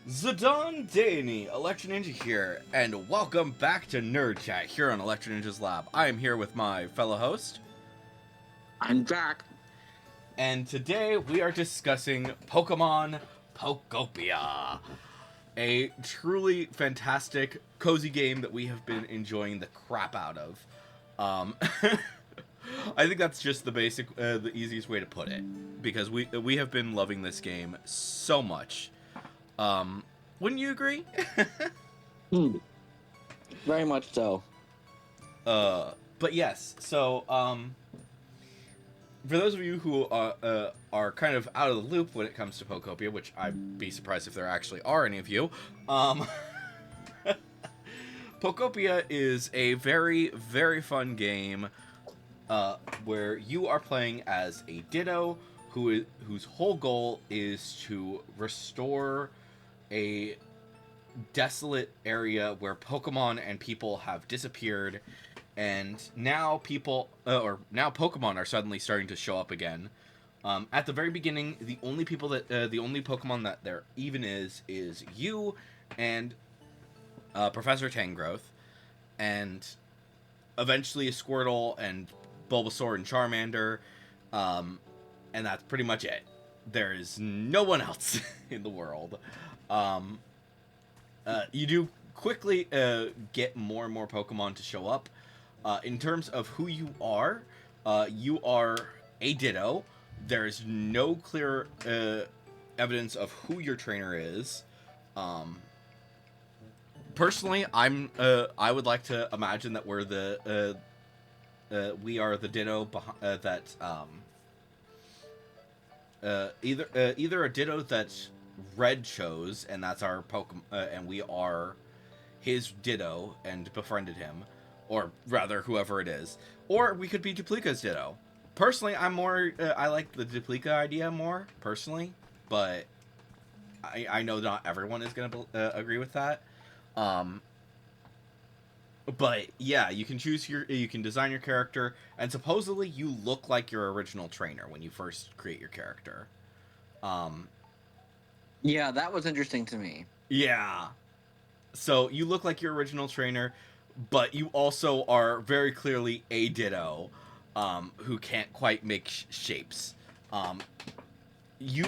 Zidane Daney, Electro Ninja here, and welcome back to Nerd Chat here on Electro Ninja's Lab. I am here with my fellow host, I'm Jack. and today we are discussing Pokemon Pokopia, a truly fantastic, cozy game that we have been enjoying the crap out of. I think that's just the easiest way to put it, because we have been loving this game so much. Wouldn't you agree? Very much so. But yes, so, for those of you who are kind of out of the loop when it comes to Pokopia, which I'd be surprised if there actually are any of you, Pokopia is a very, very fun game, where you are playing as a Ditto whose whole goal is to restore a desolate area where Pokemon and people have disappeared, and now Pokemon are suddenly starting to show up again. At the very beginning, the only Pokemon that there even is you and Professor Tangrowth, and eventually a Squirtle and Bulbasaur and Charmander, and that's pretty much it. There is no one else in the world. You do quickly get more and more Pokemon to show up. In terms of who you are a Ditto. There's no clear evidence of who your trainer is. Personally, I would like to imagine that we are the Ditto that either a Ditto that Red chose, and that's our Pokemon, and we are his Ditto and befriended him, or rather, whoever it is. Or we could be Duplica's Ditto. Personally, I like the Duplica idea more, personally, but I know not everyone is going to agree with that. But yeah, you can design your character, and supposedly you look like your original trainer when you first create your character. Yeah, that was interesting to me. Yeah. So you look like your original trainer, but you also are very clearly a Ditto, who can't quite make shapes. You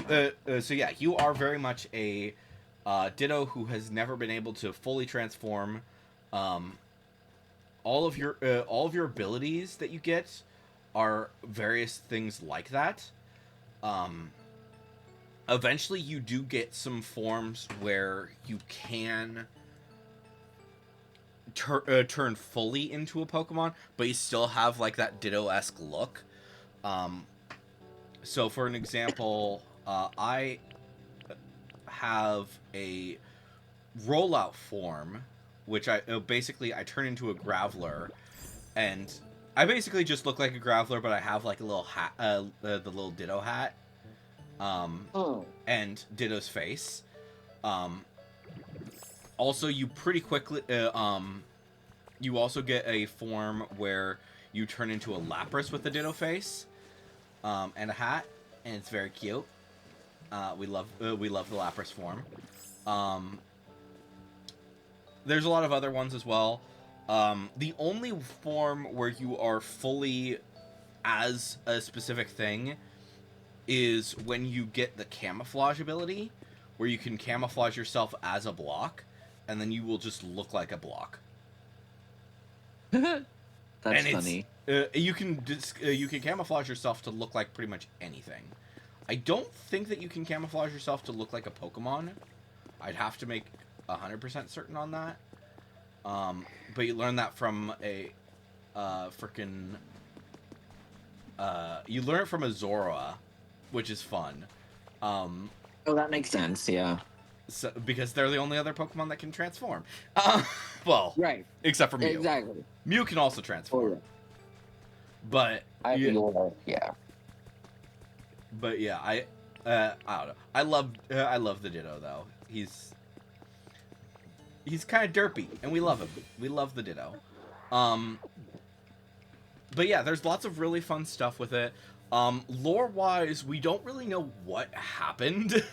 are very much a Ditto who has never been able to fully transform. All of your abilities that you get are various things like that. Eventually, you do get some forms where you can turn fully into a Pokemon, but you still have like that Ditto-esque look. So, for an example, I have a rollout form, which I turn into a Graveler, and I basically just look like a Graveler, but I have like a little hat, the little Ditto hat. And Ditto's face. Also, you pretty quickly, you also get a form where you turn into a Lapras with the Ditto face, and a hat, and it's very cute. We love the Lapras form. There's a lot of other ones as well. The only form where you are fully as a specific thing is when you get the camouflage ability, where you can camouflage yourself as a block, and then you will just look like a block. That's funny. You can camouflage yourself to look like pretty much anything. I don't think that you can camouflage yourself to look like a Pokemon. I'd have to make 100% certain on that. But you learn that from a you learn it from a Zora, which is fun. Oh, that makes sense, yeah. So, because they're the only other Pokemon that can transform. Well, Right. except for Mew. Exactly. Mew can also transform. Oh, yeah. But yeah. But yeah, I don't know. I love the Ditto though. He's kind of derpy, and we love him. We love the Ditto. But yeah, there's lots of really fun stuff with it. Lore-wise, we don't really know what happened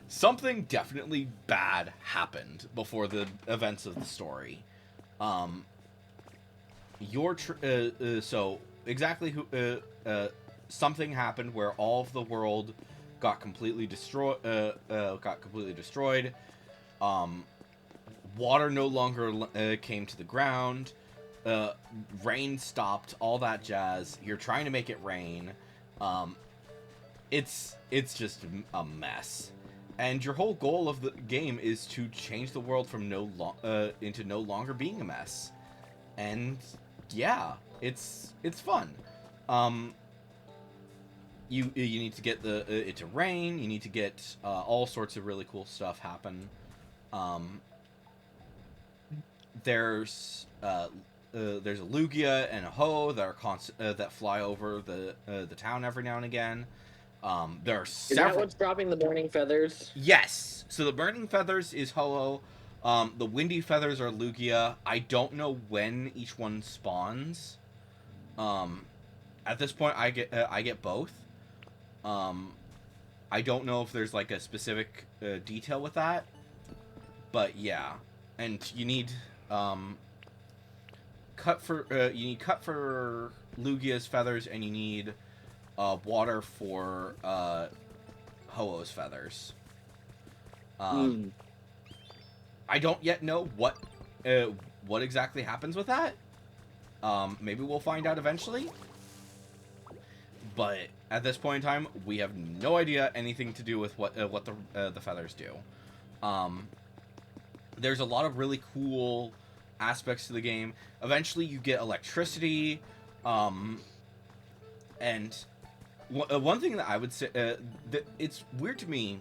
something definitely bad happened before the events of the story. Um, so exactly who something happened where all of the world got completely destroyed. Um, water no longer came to the ground. Uh, Rain stopped. All that jazz. You're trying to make it rain. Um, it's just a mess. And your whole goal of the game is to change the world from into no longer being a mess. And yeah, it's fun. Um, you need to get it to rain. You need to get all sorts of really cool stuff happen. Um, there's a Lugia and a Ho that are that fly over the town every now and again. There are several. Is that what's dropping the morning feathers? Yes. So the burning feathers is Ho-Oh. The windy feathers are Lugia. I don't know when each one spawns. At this point, I get both. I don't know if there's like a specific detail with that, but yeah, and you need cut for Lugia's feathers, and you need water for Ho-Oh's feathers. I don't yet know what exactly happens with that. Maybe we'll find out eventually. But at this point in time, we have no idea anything to do with what the feathers do. There's a lot of really cool aspects to the game. Eventually, you get electricity, and one thing that I would say that it's weird to me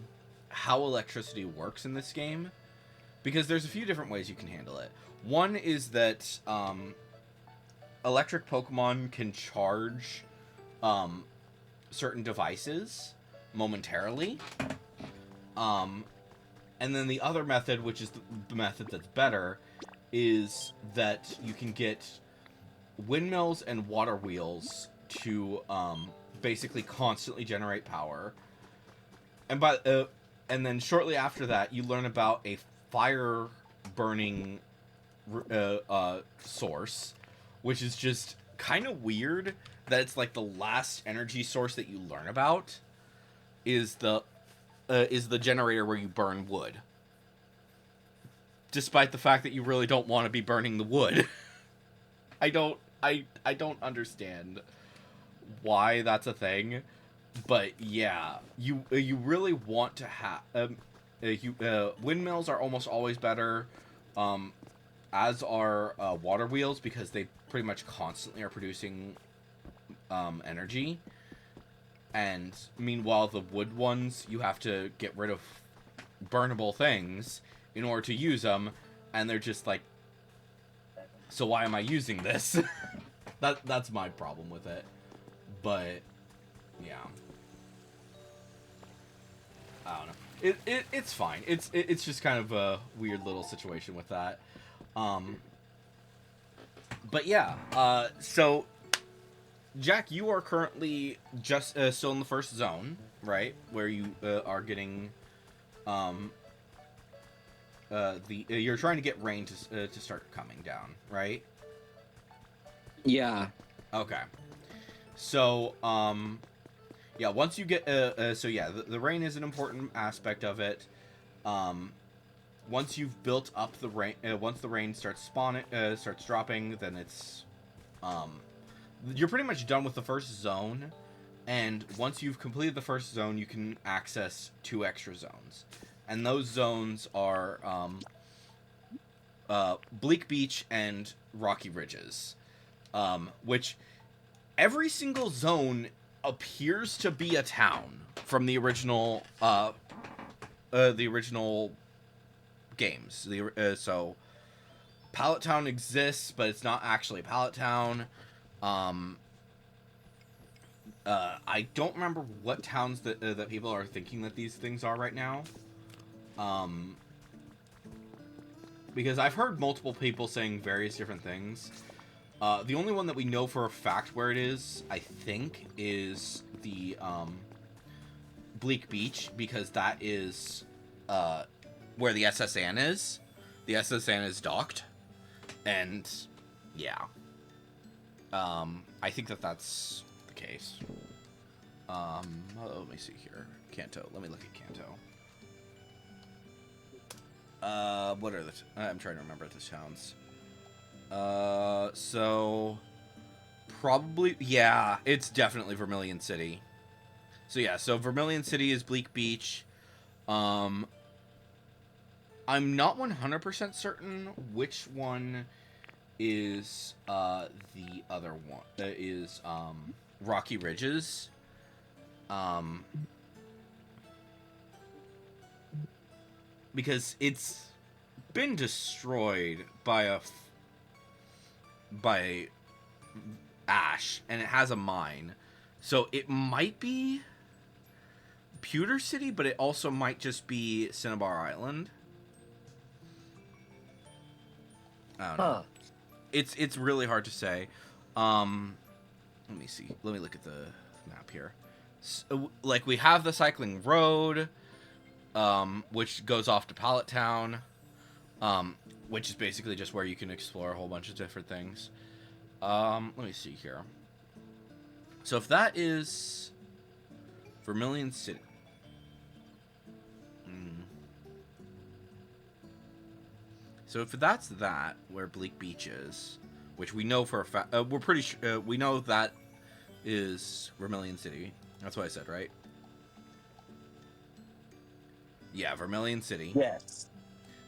how electricity works in this game, because there's a few different ways you can handle it. One is that electric Pokemon can charge certain devices momentarily. And then the other method, which is the method that's better, is that you can get windmills and water wheels to basically constantly generate power. And and then shortly after that, you learn about a fire burning source, which is just kind of weird that it's like the last energy source that you learn about is the generator where you burn wood, despite the fact that you really don't want to be burning the wood. I don't understand why that's a thing, but yeah, you really want to have windmills are almost always better, as are water wheels, because they pretty much constantly are producing energy. And meanwhile, the wood ones, you have to get rid of burnable things in order to use them, and they're just like, so why am I using this? That's my problem with it. But yeah, I don't know. It's fine. It's just kind of a weird little situation with that. But yeah, so Jack, you are currently just still in the first zone, right? Where you are getting you're trying to get rain to start coming down, right? Yeah. Okay. So yeah, once you get so yeah, the rain is an important aspect of it. Once you've built up the rain, once the rain starts dropping, then it's you're pretty much done with the first zone, and once you've completed the first zone, you can access 2 extra zones, and those zones are Bleak Beach and Rocky Ridges, which every single zone appears to be a town from the original games. So Pallet Town exists, but it's not actually Pallet Town. I don't remember what towns that people are thinking that these things are right now. Because I've heard multiple people saying various different things. The only one that we know for a fact where it is, I think, is the Bleak Beach, because that is where the SS Anne is. The SS Anne is docked, and yeah, I think that that's the case. Let me see here. Kanto. Let me look at Kanto. What are the? I'm trying to remember the towns. So probably yeah, it's definitely Vermilion City. So yeah, so Vermilion City is Bleak Beach. I'm not 100% certain which one is the other one. Is Rocky Ridges. Because it's been destroyed by ash, and it has a mine, so it might be Pewter City, but it also might just be Cinnabar Island. I don't know. Huh. It's really hard to say. Let me see. Let me look at the map here. So, like, we have the cycling road, which goes off to Pallet Town, which is basically just where you can explore a whole bunch of different things. Let me see here. So if that is Vermilion City. So if that's that, where Bleak Beach is, which we know for a fact, we're pretty sure, we know that is Vermilion City. That's what I said, right? Yeah, Vermilion City. Yes.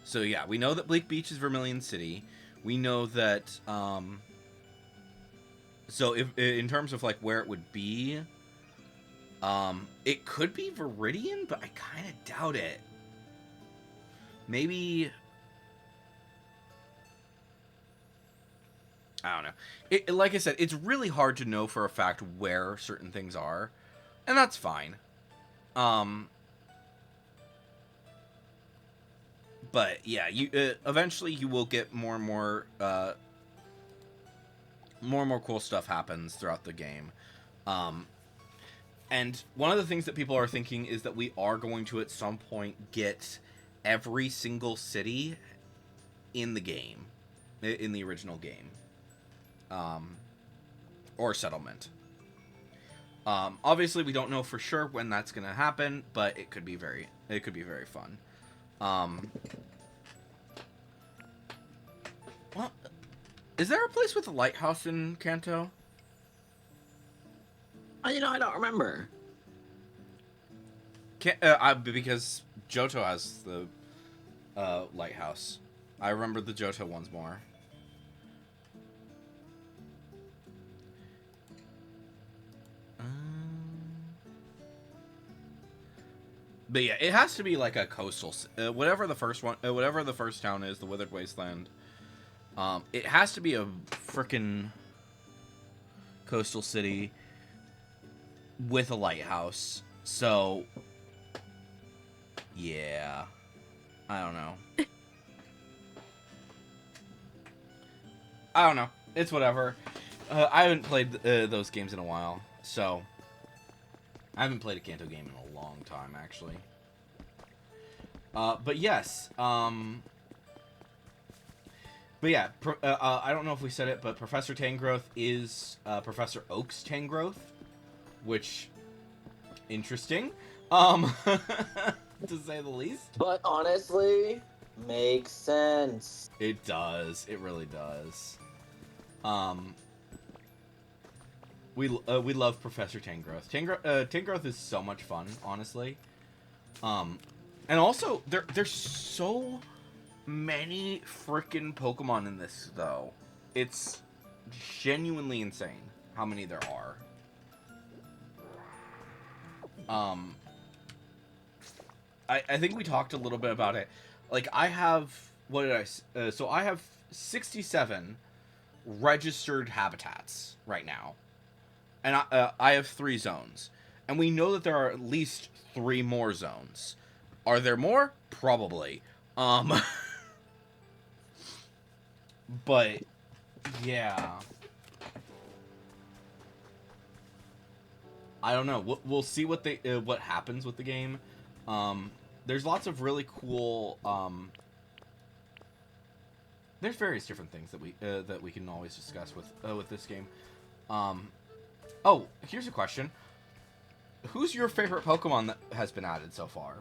So yeah, we know that Bleak Beach is Vermilion City. We know that, so if in terms of like where it would be, it could be Viridian, but I kind of doubt it. Maybe, I don't know. Like I said, it's really hard to know for a fact where certain things are, and that's fine. But yeah, you eventually you will get more and more cool stuff happens throughout the game. And one of the things that people are thinking is that we are going to at some point get every single city in the game, in the original game, or settlement. Obviously, we don't know for sure when that's going to happen, but it could be very fun. Well, is there a place with a lighthouse in Kanto? I don't remember. Because Johto has the lighthouse. I remember the Johto ones more. But yeah, it has to be like a coastal, whatever the first one, whatever the first town is, the Withered Wasteland. It has to be a frickin' coastal city with a lighthouse. So, yeah, I don't know. I don't know. It's whatever. I haven't played those games in a while, so I haven't played a Kanto game in a long time, actually. But yes, but yeah, I don't know if we said it, but Professor Tangrowth is Professor Oak's Tangrowth, which interesting, to say the least. But honestly, makes sense. It does. It really does. We love Professor Tangrowth. Tangrowth is so much fun, honestly. And also there's so many freaking Pokemon in this, though. It's genuinely insane how many there are. I think we talked a little bit about it. Like, I have, what did I, so I have 67 registered habitats right now. And I have 3 zones. And we know that there are at least 3 more zones. Are there more? Probably. But, yeah. I don't know. We'll see what happens with the game. there's lots of really cool. There's various different things that we can always discuss with this game. Oh, here's a question: who's your favorite Pokemon that has been added so far?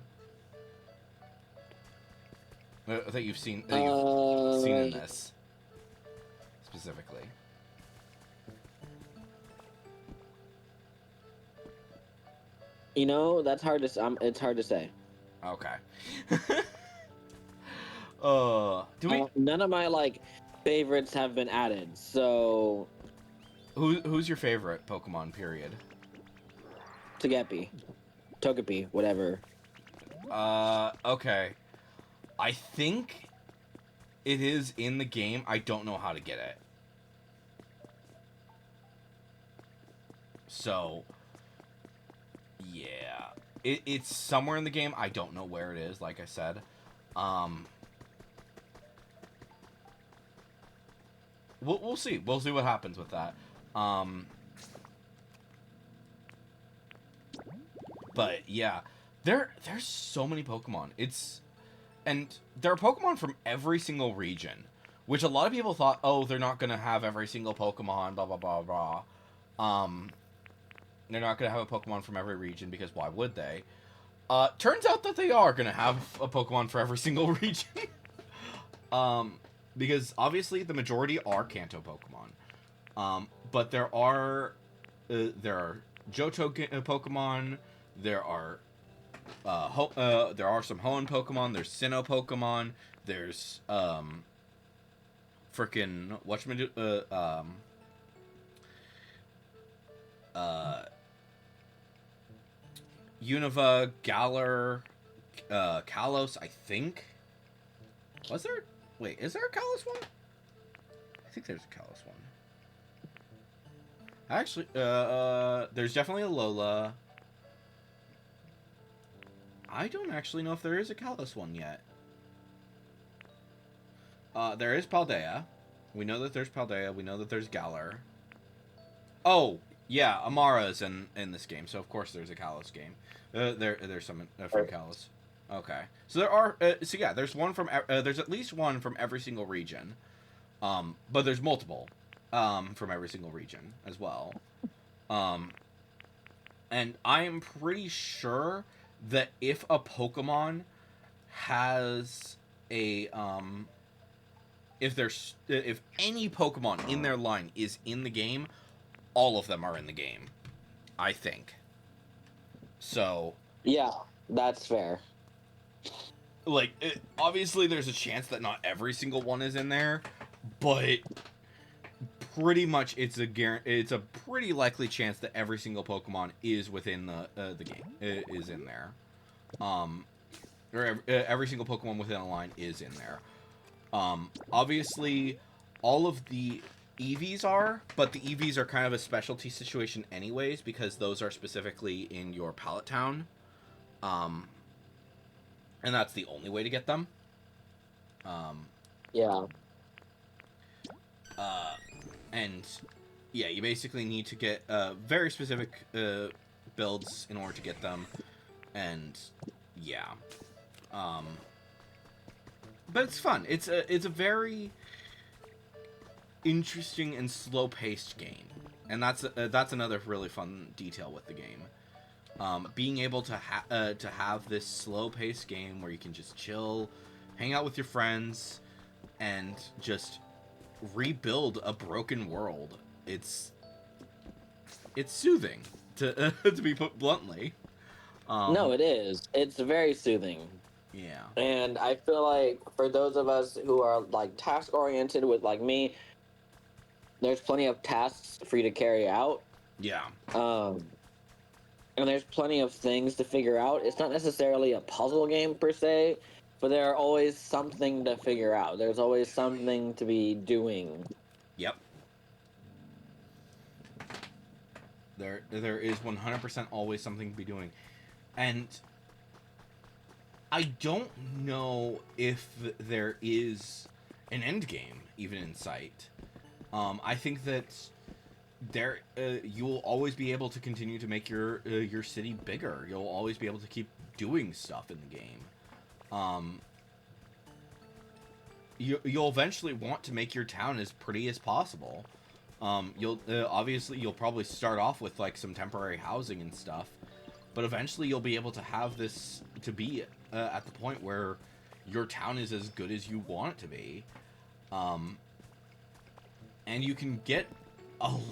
That you've seen in this specifically. That's hard to. It's hard to say. Okay. Do we? None of my favorites have been added. So Who's your favorite Pokemon? Period. Togepi, whatever. Okay. I think it is in the game. I don't know how to get it. So, yeah. It's somewhere in the game. I don't know where it is, like I said. We'll see. We'll see what happens with that. But yeah, there's so many Pokemon. And there are Pokemon from every single region, which a lot of people thought, oh, they're not gonna have every single Pokemon, blah blah blah blah. They're not gonna have a Pokemon from every region because why would they? Turns out that they are gonna have a Pokemon for every single region. Because obviously the majority are Kanto Pokemon. But there are Johto Pokemon. There are some Hoenn Pokemon. There's Sinnoh Pokemon. There's freaking Unova, Galar, Kalos. I think. Was there? Wait, is there a Kalos one? I think there's a Kalos one. Actually, there's definitely a Lola. I don't actually know if there is a Kalos one yet. There is Paldea. We know that there's Paldea. We know that there's Galar. Oh, yeah, Amara's in this game, so of course there's a Kalos game. There's some from Kalos. Okay, so there are. So yeah, there's one from. There's at least one from every single region. But there's multiple, from every single region as well. And I am pretty sure that if a Pokemon has a if any Pokemon in their line is in the game, all of them are in the game. I think. So. Yeah, that's fair. Obviously, there's a chance that not every single one is in there, but pretty much it's a pretty likely chance that every single Pokemon is within the game is in there. Or every single Pokemon within a line is in there. Obviously, all of the EVs are, but the EVs are kind of a specialty situation anyways because those are specifically in your Pallet Town. And that's the only way to get them. Yeah. And yeah, you basically need to get very specific builds in order to get them. And yeah. But it's fun. It's a very interesting and slow-paced game. And that's another really fun detail with the game. Being able to have this slow-paced game where you can just chill, hang out with your friends, and just rebuild a broken world. It's soothing to to be put bluntly. No, it is. It's very soothing. Yeah. And I feel like for those of us who are task oriented with me, there's plenty of tasks for you to carry out. Yeah. And there's plenty of things to figure out. It's not necessarily a puzzle game per se, but there are always something to figure out. There's always something to be doing. Yep. There is 100% always something to be doing. And I don't know if there is an end game even in sight. I think that you'll always be able to continue to make your city bigger. You'll always be able to keep doing stuff in the game. You'll eventually want to make your town as pretty as possible. You'll obviously you'll probably start off with like some temporary housing and stuff, but eventually you'll be able to have this to be at the point where your town is as good as you want it to be. And you can get a lot.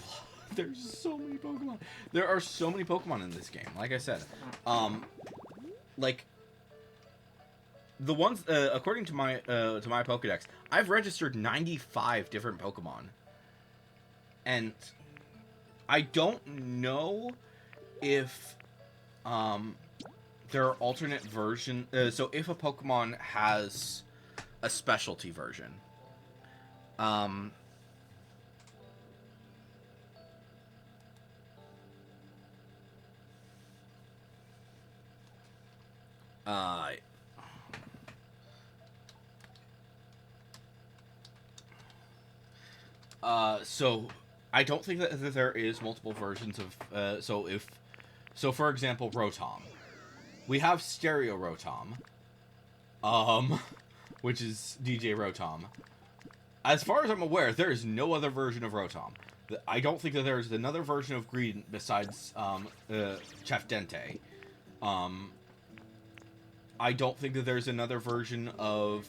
There's so many Pokemon. There are so many Pokemon in this game. Like I said, like the ones according to my Pokedex, I've registered 95 different Pokemon, and I don't know if there are alternate version. So if a Pokemon has a specialty version, so I don't think that there is multiple versions of. So for example, Rotom, we have Stereo Rotom, which is DJ Rotom. As far as I'm aware, there is no other version of Rotom. I don't think that there is another version of Green besides Chef Dente. I don't think that there's another version of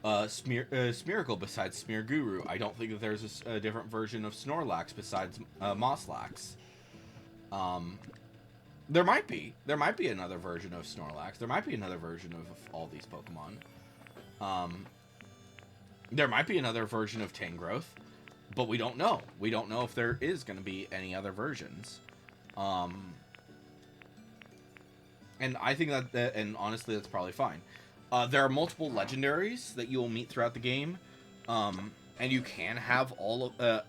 Smeargle besides Smearguru. I don't think that there's a different version of Snorlax besides Mosslax. There might be. There might be another version of Snorlax. There might be another version of all these Pokemon. There might be another version of Tangrowth, but we don't know. We don't know if there is going to be any other versions. And I think that, and honestly, that's probably fine. There are multiple legendaries that you will meet throughout the game, and you can have all of.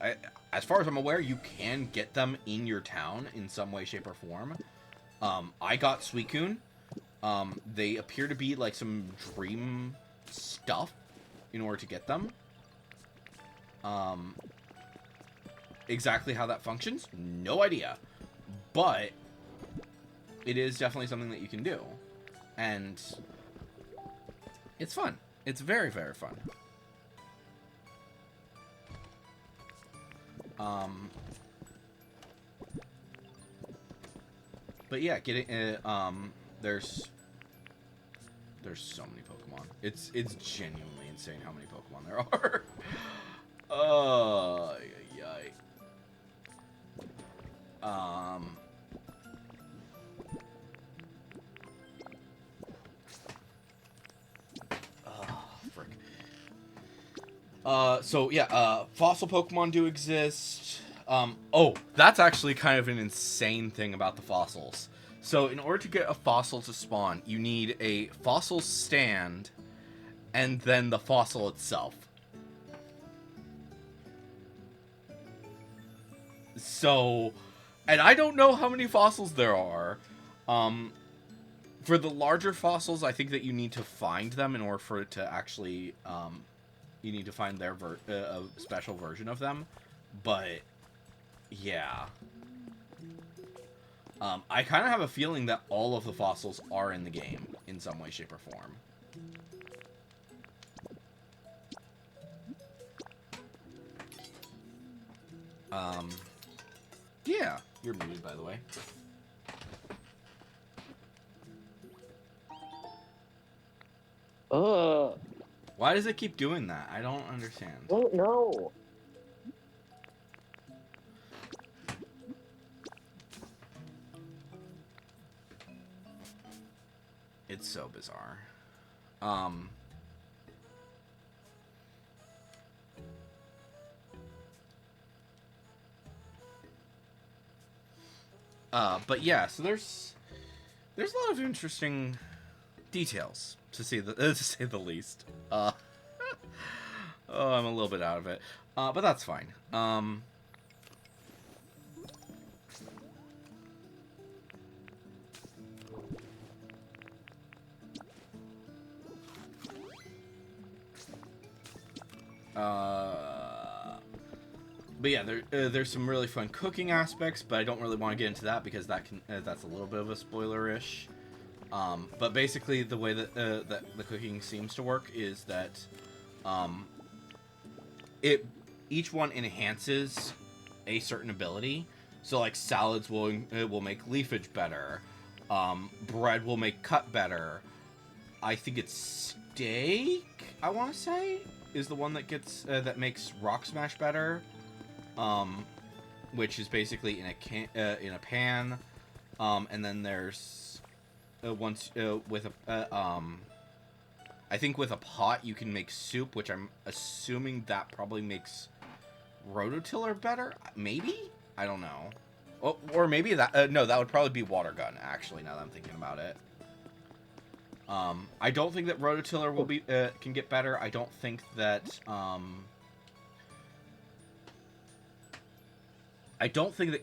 As far as I'm aware, you can get them in your town in some way, shape, or form. I got Suicune. They appear to be like some dream stuff in order to get them. Exactly how that functions, no idea, but it is definitely something that you can do, and it's fun. It's very, very fun. But yeah, getting there's so many Pokemon. It's genuinely insane how many Pokemon there are. Yay. Frick. So yeah, fossil Pokemon do exist. Oh, that's actually kind of an insane thing about the fossils. So in order to get a fossil to spawn, you need a fossil stand and then the fossil itself. So, and I don't know how many fossils there are. For the larger fossils, I think that you need to find them in order for it to actually, you need to find their a special version of them. But, yeah. I kind of have a feeling that all of the fossils are in the game in some way, shape, or form. Yeah, you're muted, by the way. Why does it keep doing that? I don't understand. Oh, no. It's so bizarre. But yeah, so there's a lot of interesting details to say the least. Oh, I'm a little bit out of it. But that's fine. but yeah, there's some really fun cooking aspects, but I don't really want to get into that because that's a little bit of a spoiler-ish. But basically, the way that the cooking seems to work is that um, it each one enhances a certain ability. So like salads will make leafage better. Bread will make cut better. I think it's steak. I want to say is the one that gets that makes rock smash better. Which is basically in a pan. And then there's once with a I think with a pot you can make soup, which I'm assuming that probably makes rototiller better. Maybe, I don't know. Or maybe that no, that would probably be water gun. Actually, now that I'm thinking about it, I don't think that rototiller will be can get better. I don't think that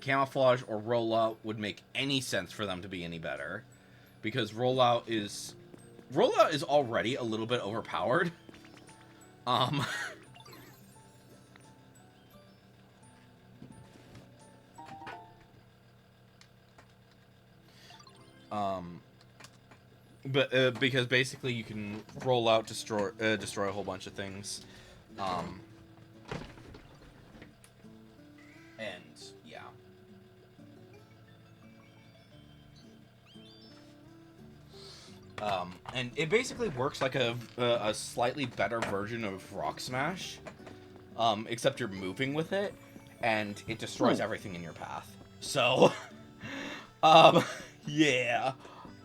camouflage or rollout would make any sense for them to be any better, because rollout is already a little bit overpowered. Um, but because basically you can roll out, destroy a whole bunch of things, and yeah. And it basically works like a slightly better version of Rock Smash, except you're moving with it, and it destroys everything in your path. So, um, yeah.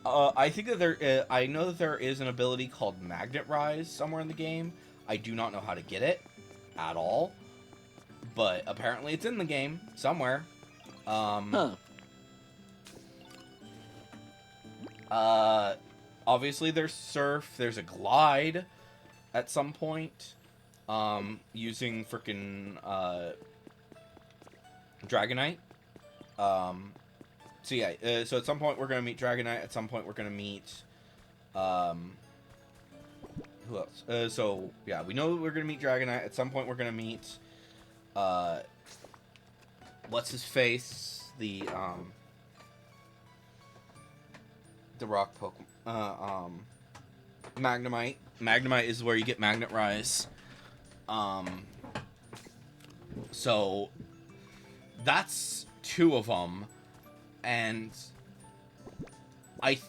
I think that I know that there is an ability called Magnet Rise somewhere in the game. I do not know how to get it at all, but apparently it's in the game somewhere. Obviously there's surf. There's a glide at some point, using freaking Dragonite. So yeah, so at some point we're gonna meet Dragonite. At some point we're gonna meet, who else? So yeah, we know we're gonna meet Dragonite. At some point we're gonna meet, what's his face? The rock Pokemon. Magnemite. Magnemite is where you get Magnet Rise. So that's two of them. And I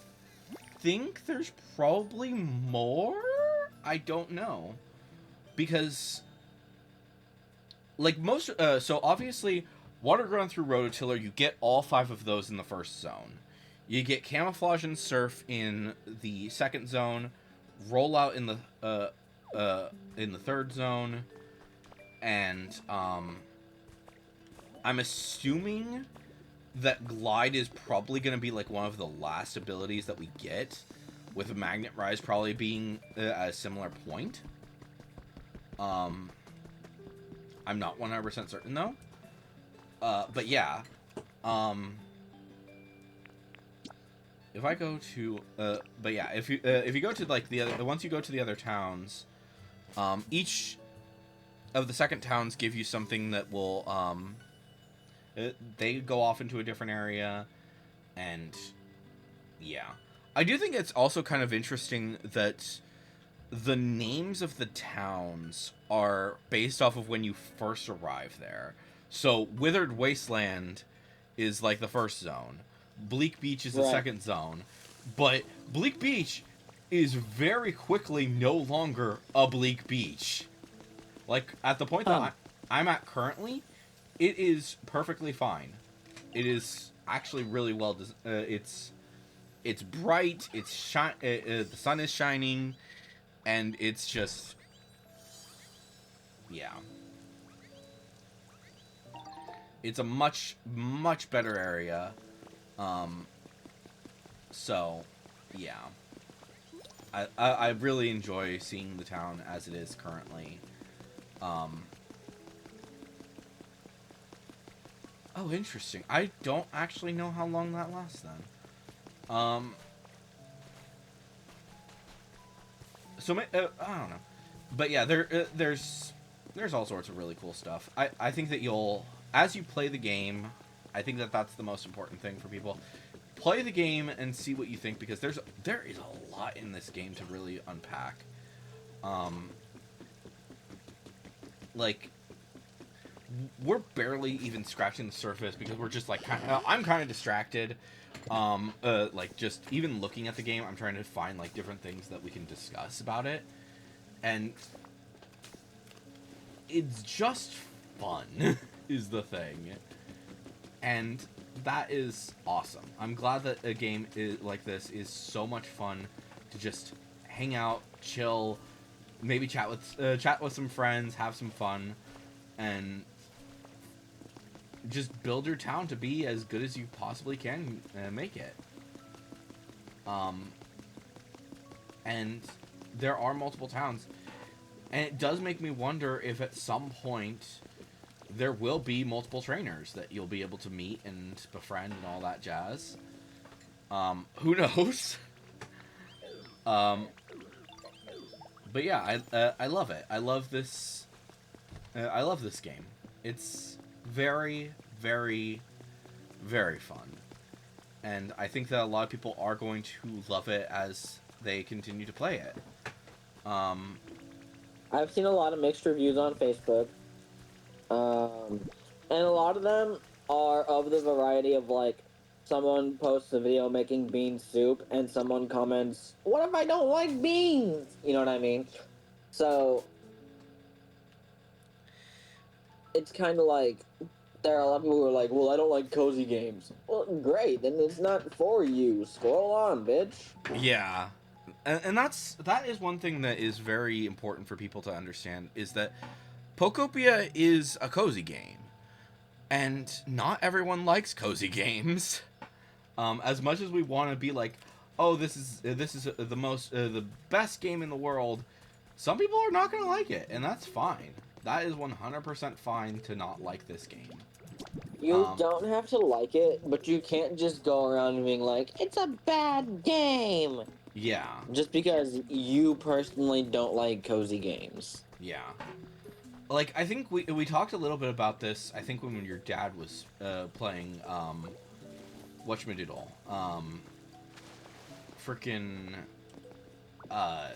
think there's probably more? I don't know. Because, like, most... so, obviously, Water Gun through Rototiller, you get all 5 of those in the first zone. You get Camouflage and Surf in the second zone, Rollout in the third zone, and, I'm assuming that Glide is probably going to be like one of the last abilities that we get, with Magnet Rise probably being at a similar point. I'm not 100% certain though. But yeah, if I go to, but yeah, if you go to like once you go to the other towns, each of the second towns give you something that will, they go off into a different area, and yeah. I do think it's also kind of interesting that the names of the towns are based off of when you first arrive there. So, Withered Wasteland is like the first zone. Bleak Beach is the second zone. But Bleak Beach is very quickly no longer a Bleak Beach. Like, at the point that I'm at currently, it is perfectly fine. It is actually really well. It's bright. The sun is shining, and it's just, yeah. It's a much better area. So, yeah. I really enjoy seeing the town as it is currently. Oh, interesting. I don't actually know how long that lasts then. So I don't know, but yeah, there's there's all sorts of really cool stuff. I think that you'll, as you play the game, I think that that's the most important thing for people. Play the game and see what you think, because there is a lot in this game to really unpack. Like, we're barely even scratching the surface because we're just like I'm kind of distracted. Like just even looking at the game, I'm trying to find like different things that we can discuss about it, and it's just fun is the thing, and that is awesome. I'm glad that a game like this is so much fun to just hang out, chill, maybe chat with some friends, have some fun, and just build your town to be as good as you possibly can make it. And there are multiple towns, and it does make me wonder if at some point there will be multiple trainers that you'll be able to meet and befriend and all that jazz. Who knows? But yeah, I love it. I love this. I love this game. It's very, very, very fun, and I think that a lot of people are going to love it as they continue to play it. I've seen a lot of mixed reviews on Facebook, and a lot of them are of the variety of like, someone posts a video making bean soup, and someone comments, "What if I don't like beans?" You know what I mean? So it's kind of like, there are a lot of people who are like, "Well, I don't like cozy games." Well, great, then it's not for you. Scroll on, bitch. Yeah, and that is one thing that is very important for people to understand, is that Pokopia is a cozy game, and not everyone likes cozy games. As much as we want to be like, oh, this is the best game in the world, some people are not going to like it, and that's fine. That is 100% fine to not like this game. You don't have to like it, but you can't just go around being like, "It's a bad game," Yeah, just because you personally don't like cozy games. yeah. Like, I think we talked a little bit about this, I think when your dad was playing whatchamadoodle, freaking why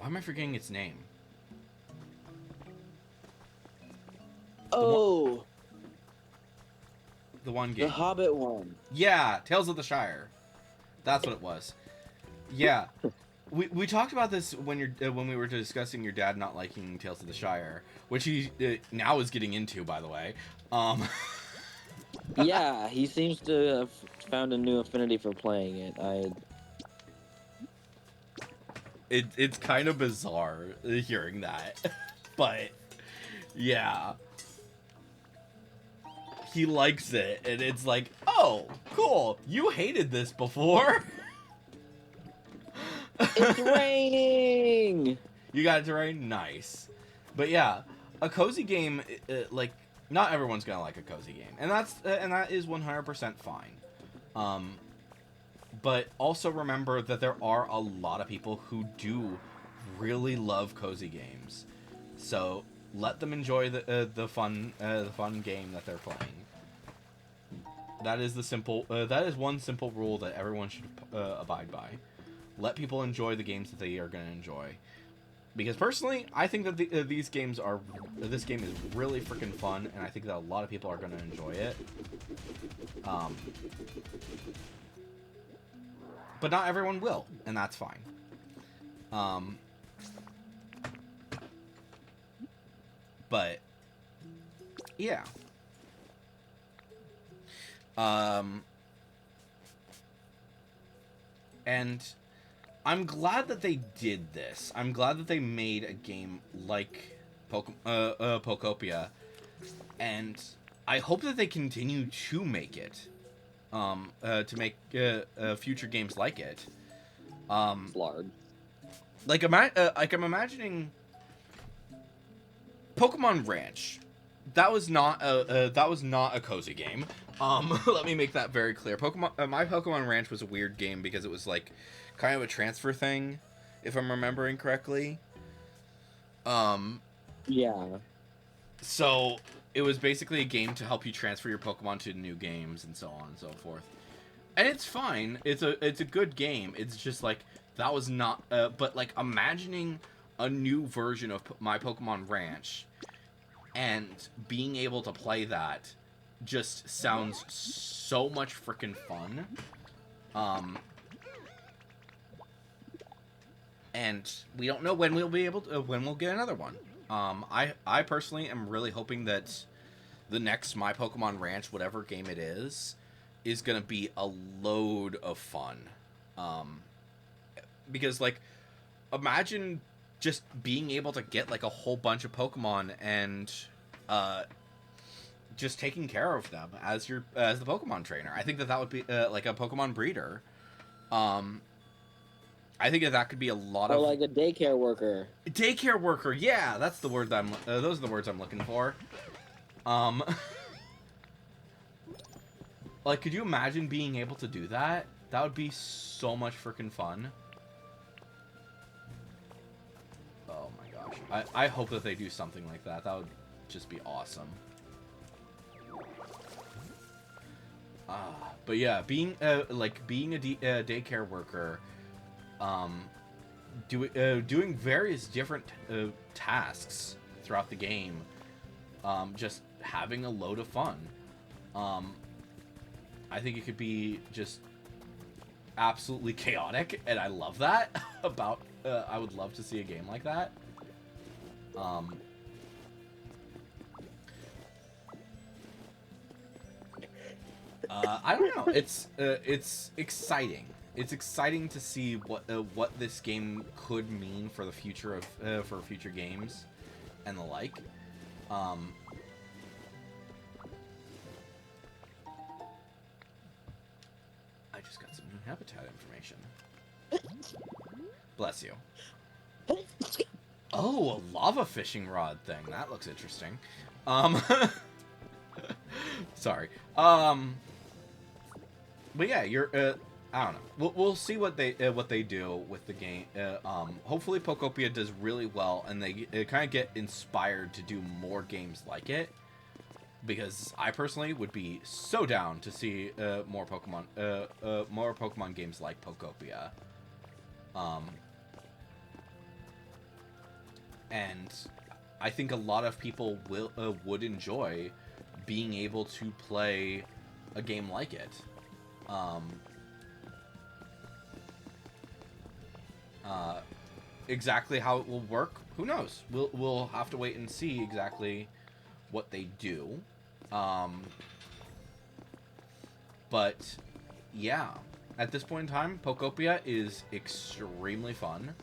am I forgetting its name? Oh, The one the game. Hobbit one. Yeah, Tales of the Shire. That's what it was. Yeah. We talked about this when we were discussing your dad not liking Tales of the Shire, which he now is getting into, by the way. Yeah, he seems to have found a new affinity for playing it. It's kind of bizarre hearing that, but yeah, he likes it, and it's like, oh, cool. You hated this before. It's raining. You got it to rain? Nice. But yeah, a cozy game, like, not everyone's gonna like a cozy game, and that is 100% fine. But also remember that there are a lot of people who do really love cozy games, so let them enjoy the fun game that they're playing. That is that is one simple rule that everyone should abide by. Let people enjoy the games that they are going to enjoy. Because personally, I think that this game is really freaking fun, and I think that a lot of people are going to enjoy it. But not everyone will, and that's fine. But yeah. And I'm glad that they did this. I'm glad that they made a game like Pokopia, and I hope that they continue to make it, to make future games like it. Large. Like I'm imagining Pokemon Ranch. That was not a cozy game. Let me make that very clear. My Pokemon Ranch was a weird game because it was like kind of a transfer thing, if I'm remembering correctly. Yeah. So it was basically a game to help you transfer your Pokemon to new games and so on and so forth. And it's fine. It's a good game. It's just like that was not. But like imagining a new version of my Pokemon Ranch and being able to play that just sounds so much freaking fun. Um, and we don't know when we'll be able to, when we'll get another one. I personally am really hoping that the next My Pokemon Ranch, whatever game it is gonna be a load of fun. Um, because like, imagine just being able to get like a whole bunch of Pokemon and uh, just taking care of them as the Pokemon trainer. I think that would be like a Pokemon breeder. Um, I think that could be a lot Or of like a daycare worker. daycare worker. Yeah, that's the word that I'm. Those are the words I'm looking for. Um, like, could you imagine being able to do that? That would be so much freaking fun. Oh my gosh, I hope that they do something like that. That would just be awesome. But yeah, being being a daycare worker, um, doing various different tasks throughout the game, just having a load of fun. Um, I think it could be just absolutely chaotic, and I love that. About I would love to see a game like that. I don't know. It's exciting. It's exciting to see what this game could mean for the future of for future games and the like. Um, I just got some new habitat information. Bless you. Oh, a lava fishing rod thing. That looks interesting. Um, sorry. But yeah, you're. I don't know. We'll see what they do with the game. Hopefully, Pokopia does really well, and they kind of get inspired to do more games like it. Because I personally would be so down to see more Pokemon games like Pokopia. And I think a lot of people would enjoy being able to play a game like it. Exactly how it will work, who knows? We'll have to wait and see exactly what they do. But yeah, at this point in time, Pokopia is extremely fun.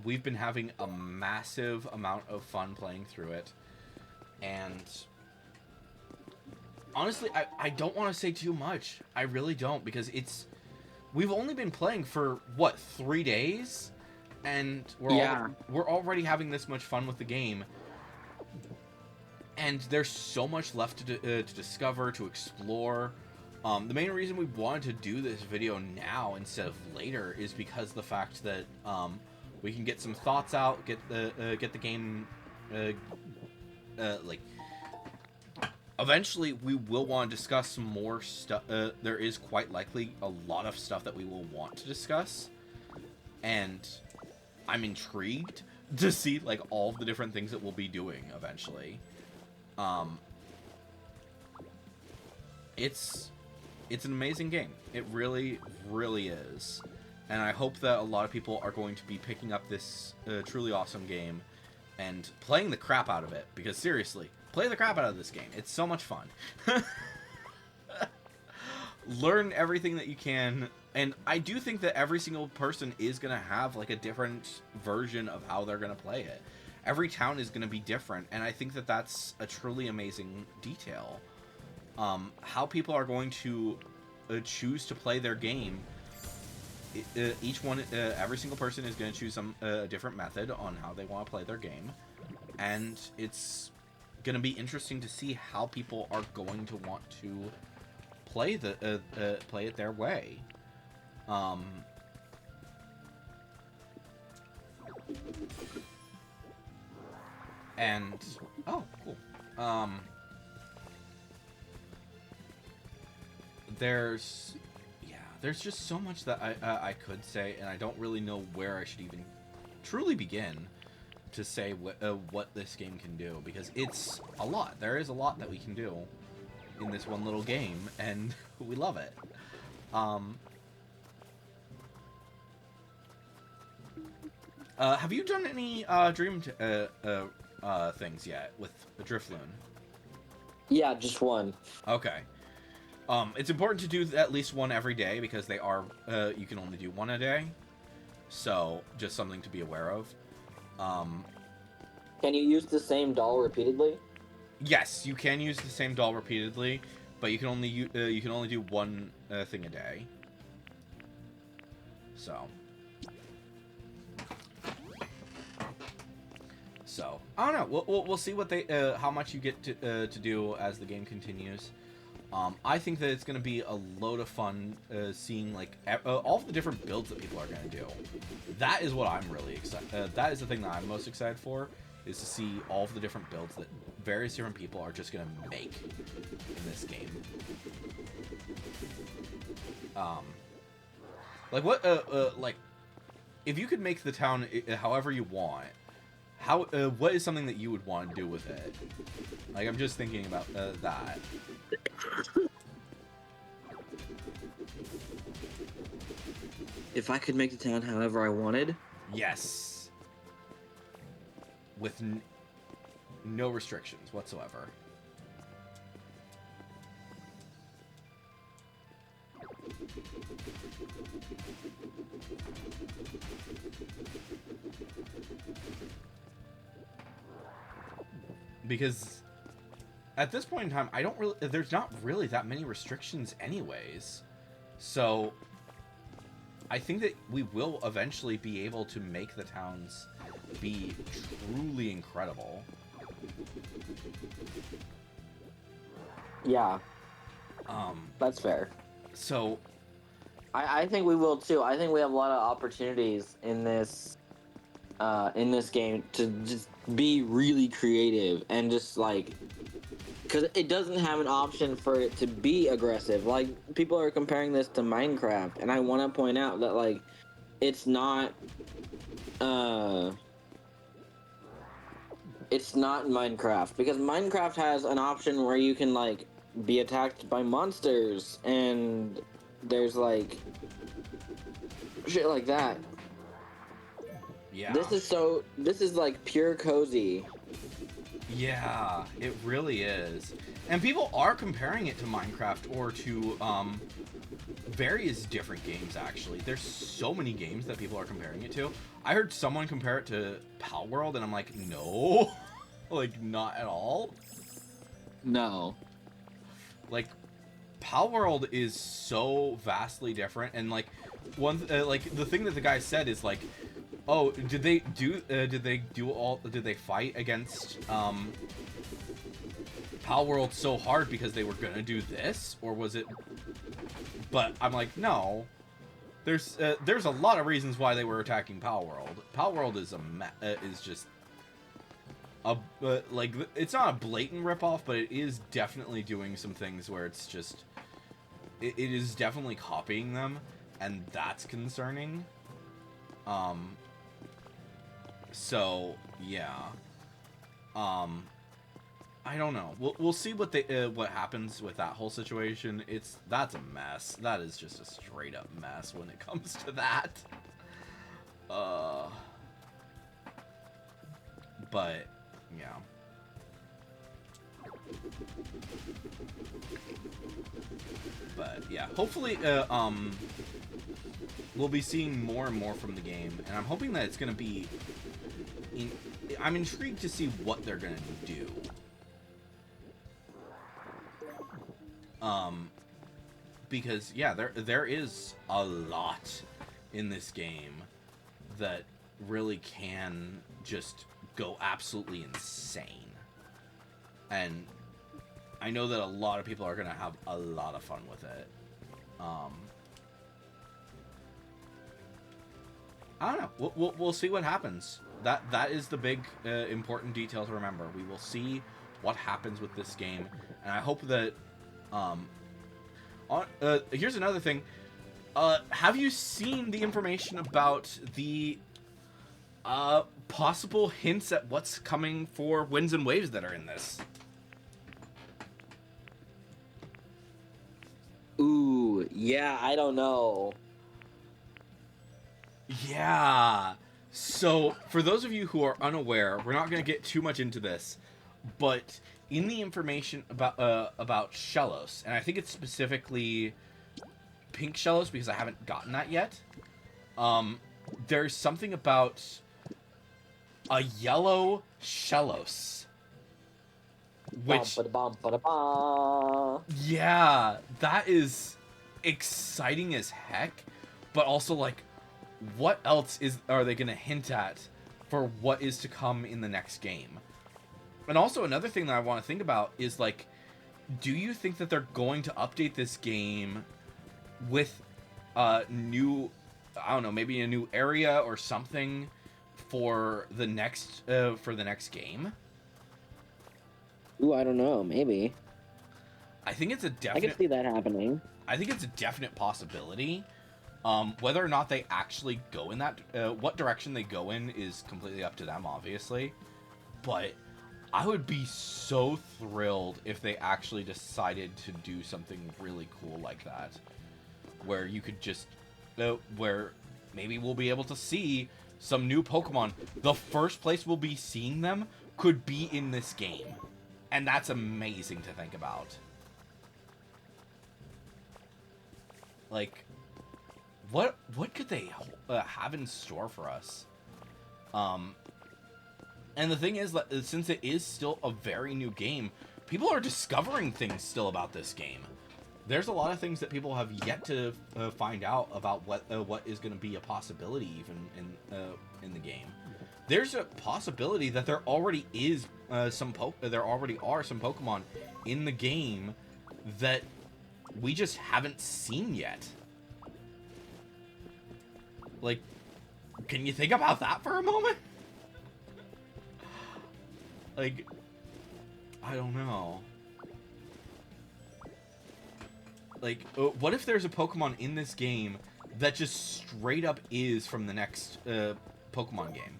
We've been having a massive amount of fun playing through it, and honestly, I don't want to say too much. I really don't, because we've only been playing for what, 3 days, and we're already having this much fun with the game, and there's so much left to discover, to explore. The main reason we wanted to do this video now instead of later is because the fact that we can get some thoughts out, get the game like. Eventually, we will want to discuss some more stuff. There is quite likely a lot of stuff that we will want to discuss, and I'm intrigued to see like all of the different things that we'll be doing eventually. It's an amazing game. It really, really is, and I hope that a lot of people are going to be picking up this truly awesome game and playing the crap out of it. Because seriously, play the crap out of this game. It's so much fun. Learn everything that you can, and I do think that every single person is gonna have like a different version of how they're gonna play it. Every town is gonna be different, and I think that that's a truly amazing detail. How people are going to choose to play their game. Every single person is going to choose some different method on how they want to play their game, and it's going to be interesting to see how people are going to want to play play it their way. And oh, cool. Um, there's there's just so much that I could say, and I don't really know where I should even truly begin to say what this game can do, because it's a lot. There is a lot that we can do in this one little game, and we love it. Um, have you done any things yet with Drifloon? Yeah, just one. Okay. It's important to do at least one every day, because they are you can only do one a day. So just something to be aware of. Can you use the same doll repeatedly? Yes, you can use the same doll repeatedly, but you can only do one thing a day. So I don't know. We'll see what they how much you get to do as the game continues. I think that it's going to be a load of fun seeing like all of the different builds that people are going to do. That is what I'm really excited. That is the thing that I'm most excited for, is to see all of the different builds that various different people are just going to make in this game. Like what like if you could make the town however you want, how what is something that you would want to do with it? Like, I'm just thinking about that. If I could make the town however I wanted? Yes. With no restrictions whatsoever. Because at this point in time, there's not really that many restrictions anyways. So I think that we will eventually be able to make the towns be truly incredible. Yeah. That's fair. So I think we will too. I think we have a lot of opportunities in this game to just be really creative and just like, because it doesn't have an option for it to be aggressive. Like, people are comparing this to Minecraft, and I want to point out that like it's not Minecraft, because Minecraft has an option where you can like be attacked by monsters, and there's like shit like that. yeah. This is like pure cozy. Yeah, it really is. And people are comparing it to Minecraft or to various different games, actually. There's so many games that people are comparing it to. I heard someone compare it to Pal World, and I'm like, no. Like, not at all. No. Like, Pal World is so vastly different, and like like the thing that the guy said is like, oh, did they fight against Pal World so hard because they were gonna do this, or was it? But I'm like, no. There's a lot of reasons why they were attacking Pal World. Pal World is is just a like, it's not a blatant ripoff, but it is definitely doing some things where it's just it is definitely copying them, and that's concerning. So yeah. I don't know. We'll see what happens with that whole situation. That's a mess. That is just a straight up mess when it comes to that. But yeah. But yeah, hopefully we'll be seeing more and more from the game, and I'm hoping that it's going to be I'm intrigued to see what they're going to do. Because yeah, there is a lot in this game that really can just go absolutely insane. And I know that a lot of people are going to have a lot of fun with it. I don't know. We'll see what happens. that is the big important detail to remember. We will see what happens with this game, and I hope that here's another thing. Have you seen the information about the possible hints at what's coming for Winds and Waves that are in this? Ooh, yeah, I don't know. Yeah. So, for those of you who are unaware, we're not going to get too much into this, but in the information about Shellos, and I think it's specifically pink Shellos because I haven't gotten that yet. There's something about a yellow Shellos, which yeah, that is exciting as heck, but also like, what else are they going to hint at for what is to come in the next game? And also another thing that I want to think about is like, do you think that they're going to update this game with new, I don't know, maybe a new area or something for the next game? Ooh, I don't know. Maybe. I think it's a I definite. can see that happening. I think it's a definite possibility. Whether or not they actually go in that, what direction they go in is completely up to them, obviously. But I would be so thrilled if they actually decided to do something really cool like that, where you could just, where maybe we'll be able to see some new Pokemon. The first place we'll be seeing them could be in this game, and that's amazing to think about. Like, what could they have in store for us? And the thing is that since it is still a very new game, people are discovering things still about this game. There's a lot of things that people have yet to find out about what is going to be a possibility even in the game. There's a possibility that there already is there already are some Pokemon in the game that we just haven't seen yet. Like, can you think about that for a moment? Like, I don't know. Like, what if there's a Pokemon in this game that just straight up is from the next Pokemon game?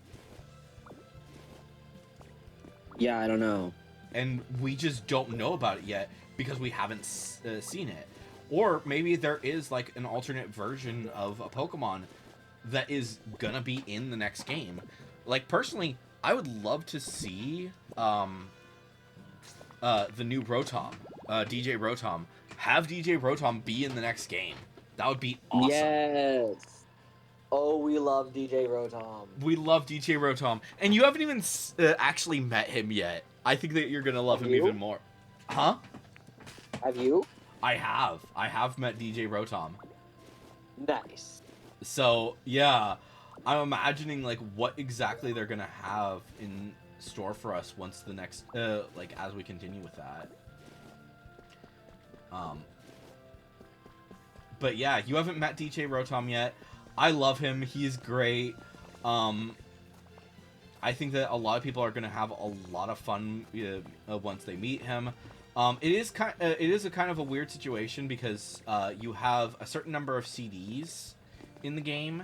Yeah, I don't know. And we just don't know about it yet because we haven't seen it. Or maybe there is, like, an alternate version of a Pokemon that is gonna be in the next game. Like, personally, I would love to see the new Rotom, DJ Rotom. Have DJ Rotom be in the next game. That would be awesome. Yes. Oh, we love DJ Rotom. We love DJ Rotom. And you haven't even actually met him yet. I think that you're going to love him even more. Huh? Have you? I have. I have met DJ Rotom. Nice. So, yeah. I'm imagining, like, what exactly they're going to have in store for us once the next, like, as we continue with that. But yeah, you haven't met DJ Rotom yet. I love him. He's great. I think that a lot of people are going to have a lot of fun once they meet him. It is a kind of a weird situation because you have a certain number of CDs in the game.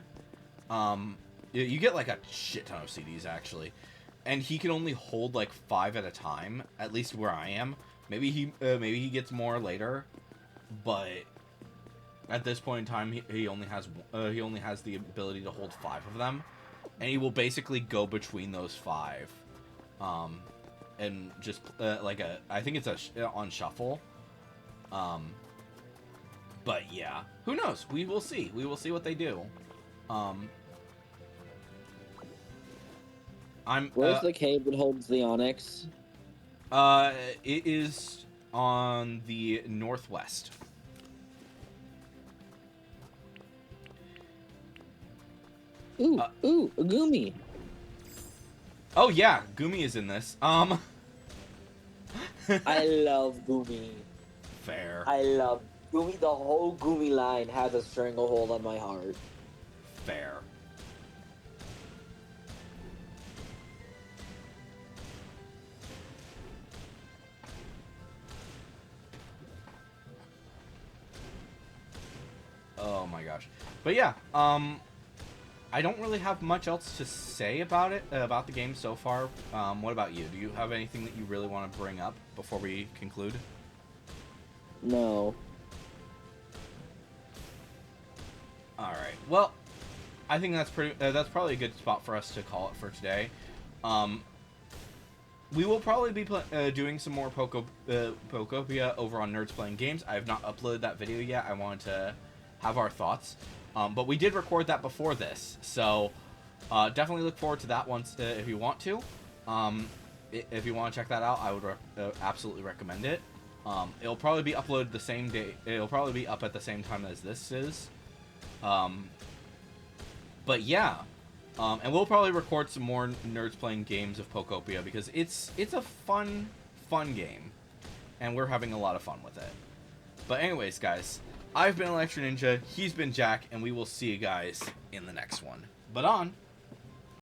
You get like a shit ton of CDs actually, and he can only hold like 5 at a time. At least where I am. Maybe he gets more later, but at this point in time, he only has the ability to hold 5 of them, and he will basically go between those 5, and just I think it's on shuffle. But yeah, who knows? We will see. We will see what they do. Where's the cave that holds the Onyx? It is on the northwest. Ooh, a Gumi. Oh yeah, Gumi is in this. I love Gumi. Fair. I love Gumi. The whole Gumi line has a stranglehold on my heart. Fair. my gosh. But yeah, I don't really have much else to say about it, about the game so far. What about you? Do you have anything that you really want to bring up before we conclude? No. All right. Well, I think that's probably a good spot for us to call it for today. We will probably be doing some more Pokopia over on Nerds Playing Games. I have not uploaded that video yet. I wanted to have our thoughts. But we did record that before this, so definitely look forward to that once if you want to. If you want to check that out, I would absolutely recommend it. It'll probably be uploaded the same day. It'll probably be up at the same time as this is. But yeah, and we'll probably record some more Nerds Playing Games of Pokopia because it's a fun game, and we're having a lot of fun with it. But anyways, guys, I've been Electro Ninja, he's been Jack, and we will see you guys in the next one. But on.